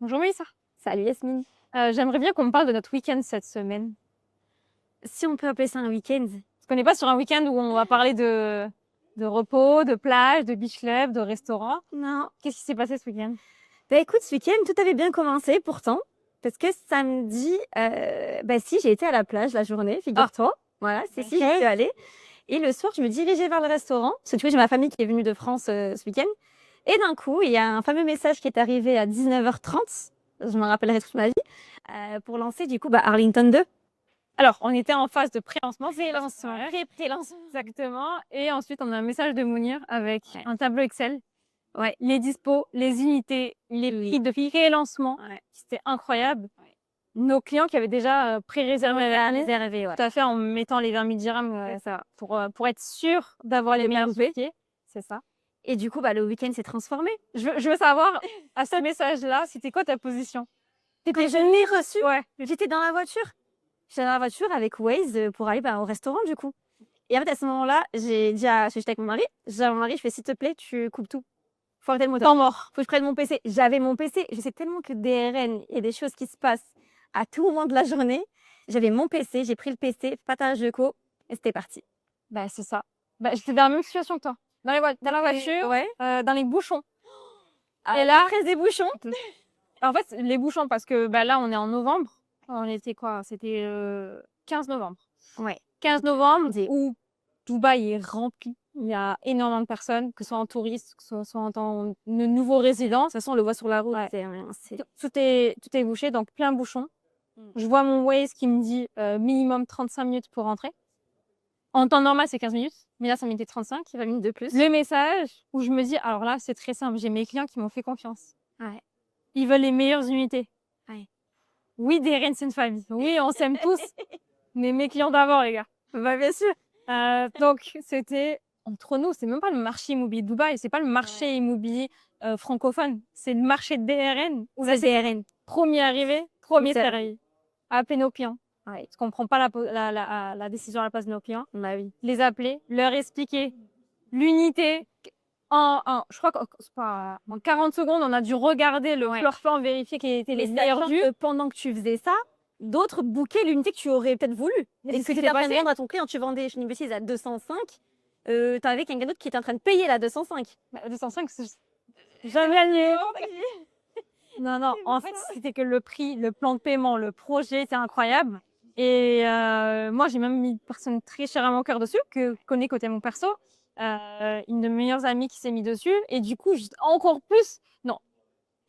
Bonjour Mélissa. Salut Yasmine. J'aimerais bien qu'on me parle de notre week-end cette semaine. Si on peut appeler ça un week-end. Parce qu'on n'est pas sur un week-end où on va parler de repos, de plage, de beach club, de restaurant. Non. Qu'est-ce qui s'est passé ce week-end? Bah écoute, ce week-end, tout avait bien commencé pourtant. Parce que samedi, si, j'ai été à la plage la journée, figure-toi. Voilà, si, j'y suis allée. Et le soir, je me dirigeais vers le restaurant. Parce que tu vois, j'ai ma famille qui est venue de France ce week-end. Et d'un coup, il y a un fameux message qui est arrivé à 19h30. Je m'en rappellerai toute ma vie. Pour lancer, du coup, Arlington 2. Alors, on était en phase de pré-lancement. Pré-lancement. Exactement. Et ensuite, on a un message de Mounir avec Ouais. un tableau Excel. Ouais. Les dispos, les unités, les prix de pré-lancement. Ouais. C'était incroyable. Ouais. Nos clients qui avaient déjà pré-réservé Réservé, ouais. tout à fait, en mettant les 20 000 dirhams C'est ça. pour être sûr d'avoir les meilleurs billets. C'est ça. Et du coup, le week-end s'est transformé. Je veux savoir, à ce message-là, c'était quoi ta position? Quand je l'ai reçu, Ouais. j'étais dans la voiture. J'étais dans la voiture avec Waze pour aller au restaurant, du coup. Et en fait, à ce moment-là, j'ai dit j'étais avec mon mari. J'ai dit à mon mari, je fais s'il te plaît, tu coupes tout. Faut arrêter le moteur. Temps mort. Faut que je prenne mon PC. J'avais mon PC. Je sais tellement que DRN, il y a des choses qui se passent à tout moment de la journée. J'avais mon PC, j'ai pris le PC, partage de co, et c'était parti. C'est ça. J'étais dans la même situation que toi. Dans la voiture, Ouais. dans les bouchons. Et là, après des bouchons. En fait, les bouchons, parce que là, on est en novembre. On était quoi? C'était 15 novembre. Ouais. 15 novembre, où Dubaï est rempli. Il y a énormément de personnes, que ce soit en touristes, que ce soit en tant de nouveaux résidents. De toute façon, on le voit sur la route. Ouais. Tout est bouché, donc plein bouchon. Je vois mon Waze qui me dit minimum 35 minutes pour rentrer. En temps normal, c'est 15 minutes, mais là, ça m'était 35. 20 minutes de plus. Le message où je me dis, alors là, c'est très simple, j'ai mes clients qui m'ont fait confiance. Ouais. Ils veulent les meilleures unités. Ouais. Oui, DRN, c'est une famille. Oui, on s'aime tous, mais mes clients d'abord, les gars. Bien sûr. Donc, c'était entre nous, c'est même pas le marché immobilier de Dubaï, c'est pas le marché immobilier francophone, c'est le marché de DRN. Ça, c'est DRN. Premier arrivé, premier C'est- servi. Appeler nos clients. Ouais. Parce qu'on ne prend pas la décision à la place de nos clients. Bah oui. Les appeler, leur expliquer l'unité. Je crois qu'en 40 secondes, on a dû regarder le floor plan, vérifier quels étaient les meilleurs vues. Pendant que tu faisais ça, d'autres bookaient l'unité que tu aurais peut-être voulu. Et ce que tu étais en train de vendre à ton client, tu vendais, je dis une bêtise, à 205. Tu avais quelqu'un d'autre qui était en train de payer la 205. 205, c'est jamais annulé. Non, en fait, c'était que le prix, le plan de paiement, le projet, c'est incroyable. Et moi, j'ai même mis une personne très chère à mon cœur dessus, que je connais côté mon perso. Une de mes meilleures amies qui s'est mise dessus. Et du coup, encore plus, non,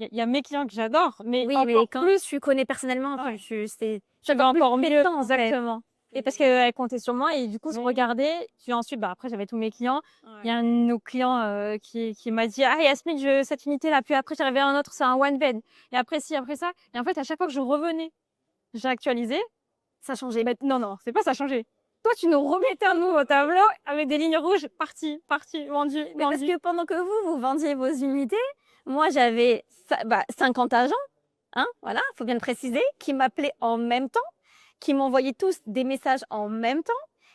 il y a mes clients que j'adore, mais Oui, encore mais quand plus, tu connais personnellement, ouais. j'avais encore mieux. temps, en fait. Exactement. Et parce qu'elle comptait sur moi, et du coup, je regardais. Puis ensuite, après, j'avais tous mes clients. Il y a un de nos clients qui m'a dit, ah, Yasmine, cette unité-là. Puis après, j'avais un autre, c'est un one bed. Et après, après ça. Et en fait, à chaque fois que je revenais, j'ai actualisé. Ça changeait. Non, c'est pas ça a changé. Toi, tu nous remettais un nouveau tableau avec des lignes rouges, parti, vendu. Parce que pendant que vous vendiez vos unités, moi, j'avais 50 agents, hein, voilà, faut bien le préciser, qui m'appelaient en même temps, qui m'envoyaient tous des messages en même temps.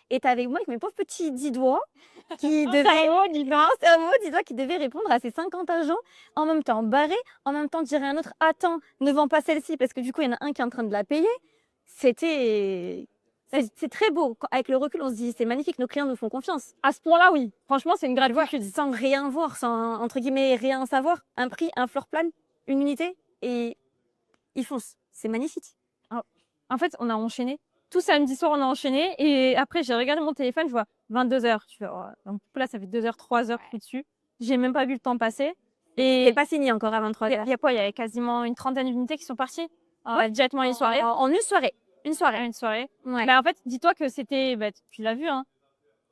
Et t'avais moi avec mes pauvres petits 10 doigts qui devaient... cerveau, 10 doigts qui devaient répondre à ces 50 agents en même temps. Barré, en même temps dire à un autre, attends, ne vends pas celle-ci, parce que du coup, il y en a un qui est en train de la payer. C'est très beau. Avec le recul, on se dit, c'est magnifique, nos clients nous font confiance. À ce point-là, oui. Franchement, c'est une grande voix. Sans rien voir, sans, entre guillemets, rien savoir. Un prix, un floor plan, une unité, et ils foncent. C'est magnifique. En fait, on a enchaîné. Tout samedi soir, on a enchaîné. Et après, j'ai regardé mon téléphone, je vois 22h. Tu fais, donc là, ça fait 2h, 3h pris dessus. J'ai même pas vu le temps passer. Et il n'est pas fini encore à 23h. Il y a quoi? Il y avait quasiment une trentaine d'unités qui sont parties directement une soirée. En une soirée. Une soirée. Ouais. En fait, dis-toi que c'était, tu l'as vu, hein,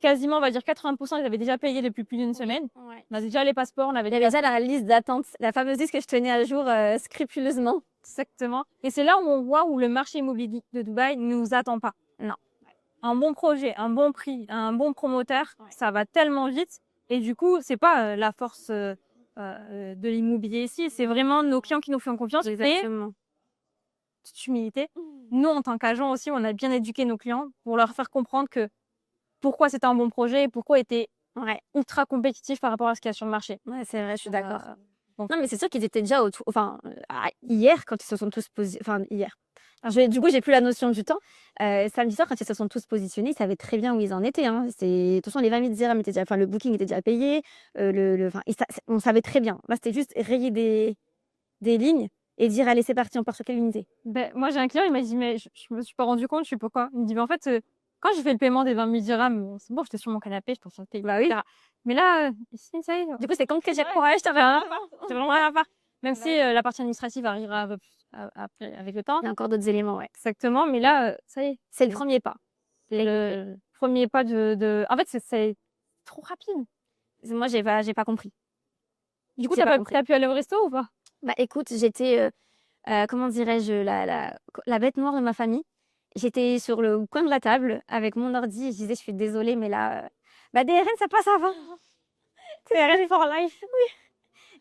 quasiment, on va dire 80%, ils avaient déjà payé depuis plus d'une semaine. Ouais. On avait déjà les passeports, on avait Il y avait déjà la liste d'attente, la fameuse liste que je tenais à jour scrupuleusement. Exactement. Et c'est là où on voit où le marché immobilier de Dubaï ne nous attend pas. Non. Un bon projet, un bon prix, un bon promoteur, ça va tellement vite. Et du coup, c'est pas la force de l'immobilier ici, c'est vraiment nos clients qui nous font confiance. Exactement. Et toute humilité. Nous, en tant qu'agents aussi, on a bien éduqué nos clients pour leur faire comprendre que pourquoi c'était un bon projet et pourquoi était ultra compétitif par rapport à ce qu'il y a sur le marché. Ouais, c'est vrai, je suis d'accord. Donc, Non, mais c'est sûr qu'ils étaient déjà hier, quand ils se sont tous positionnés. Enfin, hier. Du coup, j'ai plus la notion du temps. Samedi soir, quand ils se sont tous positionnés, ils savaient très bien où ils en étaient. Hein. De toute façon, les 20 000 dirhams étaient déjà. Enfin, le booking était déjà payé. On savait très bien. Là, c'était juste rayer des lignes et dire allez, c'est parti, on part sur quelle unité. ben, moi, j'ai un client, il m'a dit, mais je me suis pas rendu compte, je sais pourquoi. Il me dit, mais en fait, quand j'ai fait le paiement des 20 000 dirhams, c'est bon, j'étais sur mon canapé, je pensais que Bah oui. Mais là, ici, ça y est. Du coup, c'est comme que j'ai Ouais. courage, t'avais rien à voir. J'ai vraiment rien à faire. Même si la partie administrative arrivera un peu plus après, avec le temps. Il y a encore d'autres éléments, ouais. Exactement, mais là, ça y est. C'est le premier pas. Le premier pas En fait, c'est trop rapide. Moi, j'ai pas compris. Du coup, J'ai pas compris. t'as pu aller au resto ou pas? Bah écoute, j'étais, comment dirais-je, la bête noire de ma famille. J'étais sur le coin de la table avec mon ordi et je disais: «Je suis désolée, mais là, DRN, ça passe avant». C'est ready for life.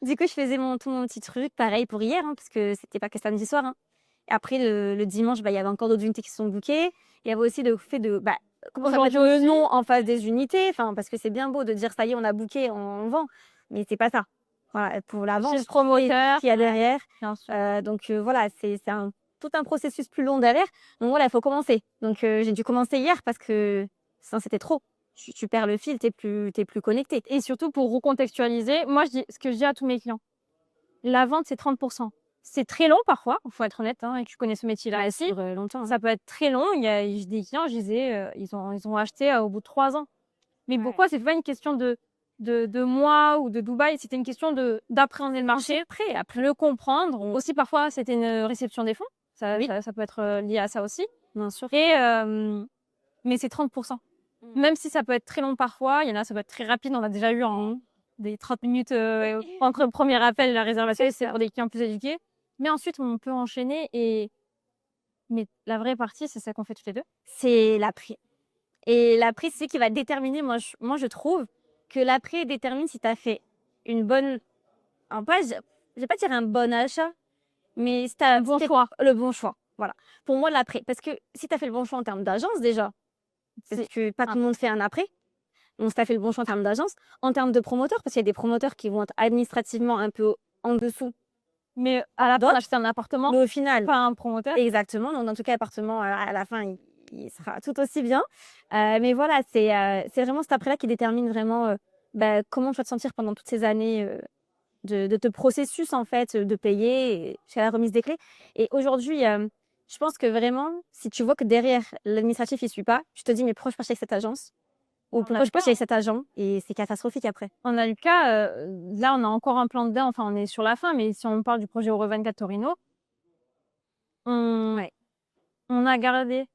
Du coup, je faisais tout mon petit truc, pareil pour hier, hein, parce que c'était pas que samedi soir, hein. Et après le dimanche, il y avait encore d'autres unités qui se sont bookées. Il y avait aussi le fait de, comment ça Aujourd'hui mettre le aussi. nom en face des unités, enfin, parce que c'est bien beau de dire: «Ça y est, on a booké, on vend», mais c'est pas ça. Voilà, pour la vente, Chez le promoteur. qu'il y a derrière. Bien sûr. Donc voilà, c'est tout un processus plus long derrière. Donc voilà, il faut commencer. Donc j'ai dû commencer hier parce que sinon c'était trop. Tu perds le fil, t'es plus connecté. Et surtout pour recontextualiser, moi, ce que je dis à tous mes clients, la vente, c'est 30%. C'est très long parfois, il faut être honnête, hein, et que je connais ce métier-là aussi. Sur longtemps. Hein. Ça peut être très long. J'ai des clients, je disais, ils ont acheté au bout de 3 ans. Mais pourquoi c'est pas une question de moi ou de Dubaï, c'était une question d'appréhender le marché, après le comprendre. Aussi, parfois, c'était une réception des fonds. Ça peut être lié à ça aussi. Bien sûr. Et, mais c'est 30%. Même si ça peut être très long parfois, il y en a, ça peut être très rapide. On a déjà eu des 30 minutes entre le premier appel et la réservation, c'est pour des clients plus éduqués. Mais ensuite, on peut enchaîner. Mais la vraie partie, c'est celle qu'on fait toutes les deux. C'est l'après. Et l'après, c'est ce qui va déterminer, moi je trouve, que l'après détermine si tu as fait une bonne. Je vais pas dire un bon achat, mais si tu as Bon choix. le bon choix. Voilà. Pour moi, l'après. Parce que si tu as fait le bon choix en termes d'agence, déjà, parce que pas tout le monde fait un après. Donc, si tu as fait le bon choix en termes d'agence, en termes de promoteur, parce qu'il y a des promoteurs qui vont être administrativement un peu en dessous. Mais à la fin, on achète un appartement, Mais au final, pas un promoteur. Exactement. Donc, dans tout cas, l'appartement, à la fin, il sera tout aussi bien. Mais voilà, c'est vraiment cet après-là qui détermine vraiment comment tu vas te sentir pendant toutes ces années de te processus, en fait, de payer jusqu'à la remise des clés. Et aujourd'hui, je pense que vraiment, si tu vois que derrière, l'administratif, il ne suit pas, tu te dis, mais pourquoi je passe avec cette agence? Ou pourquoi je passe avec cet agent? Et c'est catastrophique après. On a eu le cas, là, on a encore un plan dedans, enfin, on est sur la fin, mais si on parle du projet Euro 24 Torino, on a gardé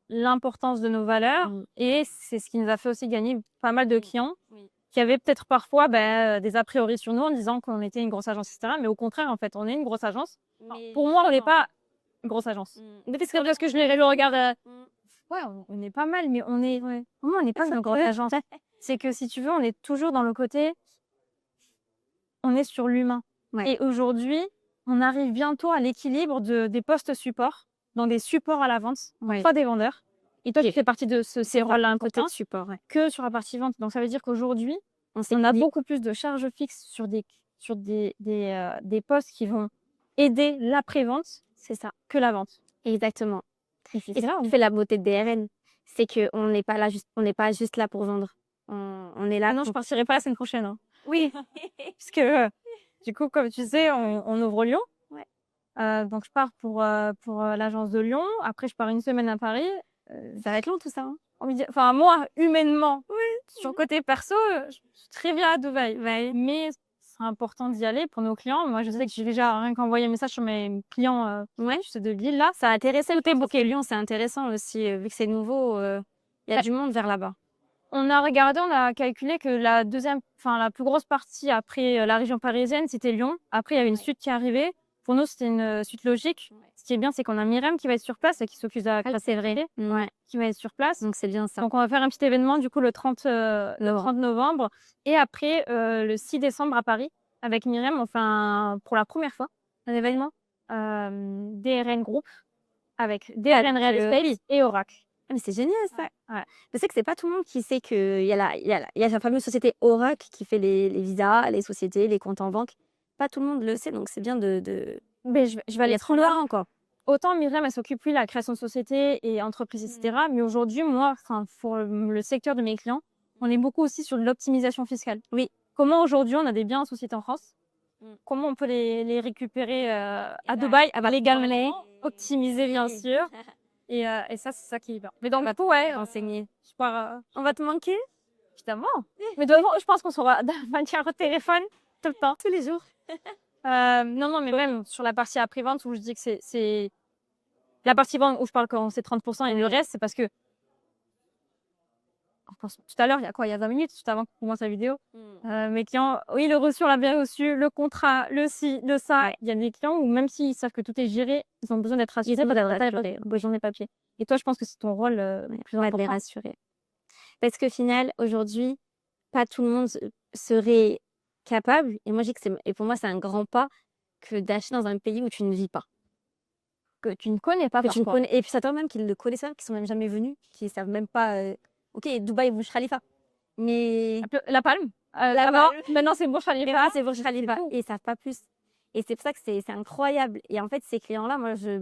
l'importance de nos valeurs et c'est ce qui nous a fait aussi gagner pas mal de clients qui avaient peut-être parfois des a priori sur nous en disant qu'on était une grosse agence, etc. Mais au contraire, en fait, on est une grosse agence. Pour moi, on n'est pas une grosse agence. Parce que je le regarde. Ouais, on est pas mal, mais on est. Ouais. Pour moi, on n'est pas une grosse agence. C'est que si tu veux, on est toujours dans le côté. On est sur l'humain. Ouais. Et aujourd'hui, on arrive bientôt à l'équilibre des postes supports, dans des supports à la vente, pas des vendeurs. Et toi, tu fais partie de ces rôles-là importants, support, que sur la partie vente. Donc, ça veut dire qu'aujourd'hui, on a beaucoup plus de charges fixes sur des postes qui vont aider l'après-vente, c'est ça, que la vente. Exactement. Et c'est ça, on fait la beauté de DRN. C'est qu'on n'est pas là juste là pour vendre. On est là. Non, je partirai pas la semaine prochaine. Hein. Oui. Puisque, du coup, comme tu sais, on ouvre Lyon. Ouais. Donc, je pars pour l'agence de Lyon. Après, je pars une semaine à Paris. Ça va être long tout ça. Hein. Enfin, moi, humainement, sur le côté perso, je suis très bien à Dubaï. Ouais. Mais c'est important d'y aller pour nos clients. Moi, je sais que j'ai déjà rien qu'envoyé un message sur mes clients de l'île là. Ça a intéressé le booké Lyon, c'est intéressant aussi, vu que c'est nouveau. Il y a du monde vers là-bas. On a regardé, on a calculé que la plus grosse partie après la région parisienne, c'était Lyon. Après, il y avait une suite qui est arrivée. Pour nous, c'était une suite logique. Ouais. Ce qui est bien, c'est qu'on a Myriam qui va être sur place et qui s'occupe de la classe février, qui va être sur place. Donc, c'est bien ça. Donc, on va faire un petit événement, du coup, le 30 novembre. Et après, le 6 décembre à Paris, avec Myriam, on fait pour la première fois un événement DRN Group avec DRN Real Estate et Oracle. Ah, mais c'est génial ça. Ouais. Je sais que c'est pas tout le monde qui sait qu'il y a la fameuse société Oracle qui fait les visas, les sociétés, les comptes en banque. pas tout le monde le sait, donc c'est bien de Mais je vais aller d'être trop loin. transparent, quoi. Autant Myriam, elle s'occupe, oui, de la création de société et entreprise, etc. Mais aujourd'hui, moi, enfin, pour le secteur de mes clients, on est beaucoup aussi sur de l'optimisation fiscale. Oui. Comment aujourd'hui, on a des biens en société en France, Mm. comment on peut les récupérer à bah, Dubaï, légalement, vraiment, optimiser, bien oui. sûr. Et ça, c'est ça qui est bien. Mais donc, tout, ouais, Renseigner. je pars, On va te manquer évidemment. Mais de toute façon, je pense qu'on sera au téléphone tout le temps. tous les jours. Non, mais même sur la partie après-vente où je dis que c'est la partie vente où je parle quand c'est 30% et le reste, c'est parce que tout à l'heure, il y a quoi? Il y a 20 minutes, juste avant qu'on commence la vidéo. Mes clients, oui, le reçu, on l'a bien reçu, le contrat, le ci, le ça. Il y a des clients où même s'ils savent que tout est géré, ils ont besoin d'être rassurés, Ils ont besoin des papiers. Et toi, je pense que c'est ton rôle le plus de les important. rassurer. Parce qu'au final, aujourd'hui, pas tout le monde serait capable, et moi je dis que et pour moi c'est un grand pas, que d'acheter dans un pays où tu ne vis pas. Que tu ne connais pas Que tu ne parfois. connais, et puis ça même qu'ils le connaissent, qui sont même jamais venus, qui savent même pas. Ok, Dubaï, Burj Khalifa. Mais La Palme. La Avant, Palme. maintenant, c'est Burj mais Khalifa. voilà, c'est Burj Khalifa. tout. Et ils savent pas plus. Et c'est pour ça que c'est incroyable. Et en fait, ces clients-là, moi, je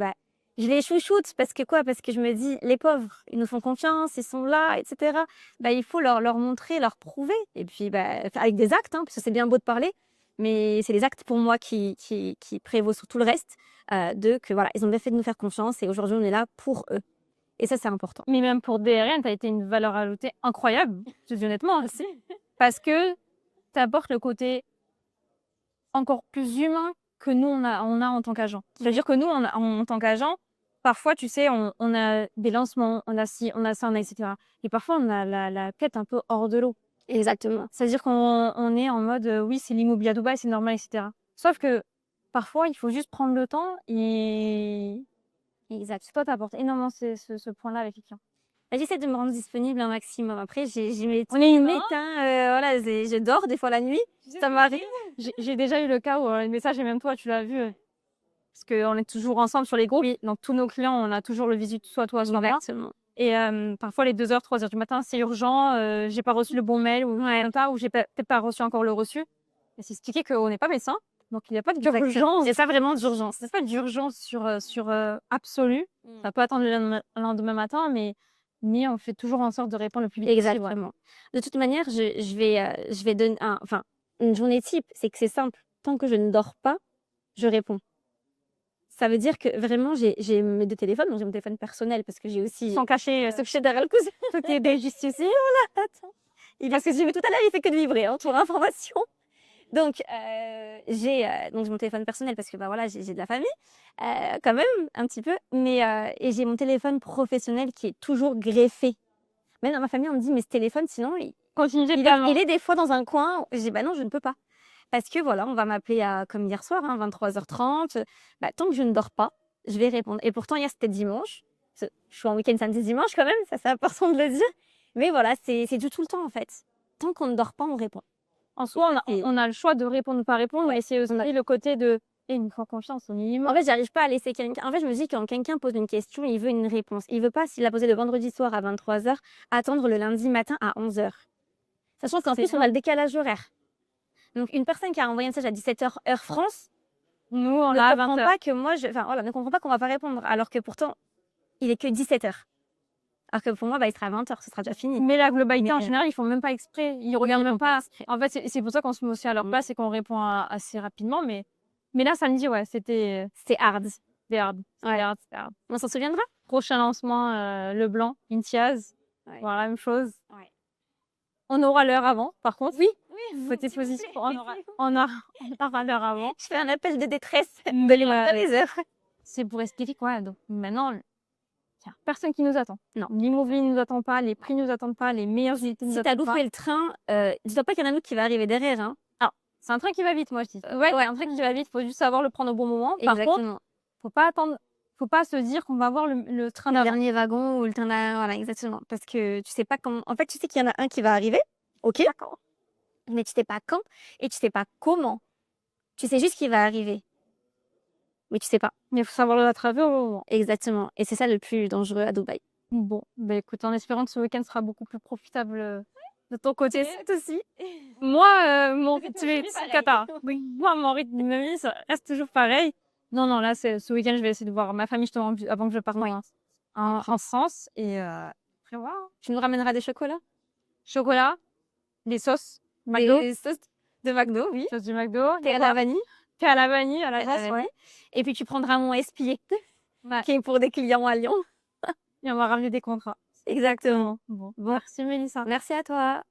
les chouchoute parce que quoi? Parce que je me dis, les pauvres, ils nous font confiance, ils sont là, etc. Il faut leur montrer, leur prouver. Et puis, avec des actes, parce que c'est bien beau de parler, mais c'est les actes pour moi qui prévaut sur tout le reste, que voilà, ils ont bien fait de nous faire confiance et aujourd'hui, on est là pour eux. Et ça, c'est important. Mais même pour DRN, tu as été une valeur ajoutée incroyable, je te dis honnêtement. Aussi. Parce que tu apportes le côté encore plus humain que nous, on a en tant qu'agent. C'est-à-dire que nous, en tant qu'agent, parfois, tu sais, on a des lancements, on a ci, on a ça, on a etc. Et parfois, on a la tête un peu hors de l'eau. Exactement. C'est-à-dire qu'on est en mode, oui, c'est l'immobilier à Dubaï, c'est normal, etc. Sauf que parfois, il faut juste prendre le temps et Exact. toi, tu apportes énormément ce point-là avec les clients. J'essaie de me rendre disponible un maximum. Après, j'ai mes On est humain. voilà, je dors des fois la nuit. Ça m'arrive. J'ai déjà eu le cas où le message, et même toi, tu l'as vu, parce qu'on est toujours ensemble sur les groupes. Donc, tous nos clients, on a toujours le visu, soit toi, soit moi. Exactement. Et parfois, les 2h, 3h du matin, c'est urgent, j'ai pas reçu le bon mail ou j'ai peut-être pas reçu encore le reçu. Et c'est expliqué qu'on n'est pas médecin, donc il n'y a pas d'urgence. Il n'y a pas vraiment d'urgence. Il n'y a pas d'urgence sur absolue. Ça peut attendre le lendemain matin, mais on fait toujours en sorte de répondre le plus vite possible. Exactement. De toute manière, je vais donner une journée type, c'est que c'est simple. Tant que je ne dors pas, je réponds. Ça veut dire que vraiment, j'ai mes deux téléphones. Donc j'ai mon téléphone personnel parce que j'ai aussi. Sans cacher, ce que j'ai derrière le cousin. tout est des justiciers. Attends. Parce que j'ai vu tout à l'heure, il fait que de vibrer, pour information. Donc, j'ai mon téléphone personnel parce que voilà, j'ai de la famille, quand même, un petit peu. Mais, et j'ai mon téléphone professionnel qui est toujours greffé. Même dans ma famille, on me dit, mais ce téléphone, sinon, il est des fois dans un coin. Je dis, non, je ne peux pas. Parce que voilà, on va m'appeler comme hier soir, 23h30. Tant que je ne dors pas, je vais répondre. Et pourtant, hier, c'était dimanche. Je suis en week-end samedi-dimanche quand même, ça c'est important de le dire. Mais voilà, c'est du tout le temps en fait. Tant qu'on ne dort pas, on répond. En soi, on a le choix de répondre ou pas répondre, mais c'est aussi le côté de il me faut confiance au minimum. En fait, j'arrive pas à laisser quelqu'un. En fait, je me dis quand quelqu'un pose une question, il veut une réponse. Il veut pas, s'il l'a posé le vendredi soir à 23h, attendre le lundi matin à 11h. Sachant qu'en plus, on a le décalage horaire. Donc, une personne qui a envoyé un message à 17h heure France, nous, on l'a à 20h. Pas que moi, ne comprend pas qu'on va pas répondre, alors que pourtant, il est que 17h. Alors que pour moi, il sera à 20h, ce sera déjà fini. Mais la globalité, en général, ils font même pas exprès. Ils regardent même pas. En fait, c'est pour ça qu'on se met aussi à leur place et qu'on répond assez rapidement. Mais là, samedi, ouais, c'était hard. C'était hard. Hard. On s'en souviendra. Prochain lancement, Le Blanc, Intiaz. Ouais. Voilà, la même chose. Ouais. On aura l'heure avant, par contre. Oui. Côté positif, on aura l'heure avant. Je fais un appel de détresse. Les heures. C'est pour expliquer quoi. Donc maintenant, il n'y a personne qui nous attend. Non. L'immobilier ne nous attend pas, les prix ne nous attendent pas, les meilleures unités ne nous attendent pas. Si tu as loupé le train, dis-toi pas qu'il y en a un autre qui va arriver derrière. Alors, c'est un train qui va vite, moi, je dis. Ouais, un train qui va vite, il faut juste savoir le prendre au bon moment. Par contre, faut pas attendre. Faut pas se dire qu'on va avoir le train d'avant. Le dernier wagon ou le train d'avant, voilà, exactement. Parce que tu sais pas comment. En fait, tu sais qu'il y en a un qui va arriver, ok. D'accord. Mais tu sais pas quand et tu sais pas comment. Tu sais juste qu'il va arriver. Mais tu sais pas. Mais il faut savoir le rattraper au bon moment. Exactement. Et c'est ça le plus dangereux à Dubaï. Bon, écoute, en espérant que ce week-end sera beaucoup plus profitable De ton côté, C'est aussi. moi, mon C'est rythme toujours est pareil. cata. Oui, moi, mon rythme de vie, ça reste toujours pareil. Non, non, là, ce week-end, je vais essayer de voir ma famille justement avant que je parte Oui. en France. Et après, voilà. Tu nous ramèneras des chocolats? Chocolat, les sauces, McDo, Des sauces de McDo, oui. sauce du McDo, Thé à la vanille. thé à la vanille, à la graisse, Ouais. Et puis tu prendras mon espier, Ouais. qui est pour des clients à Lyon. Et on va ramener des contrats. Exactement. Bon, Bon, merci Mélissa. merci à toi.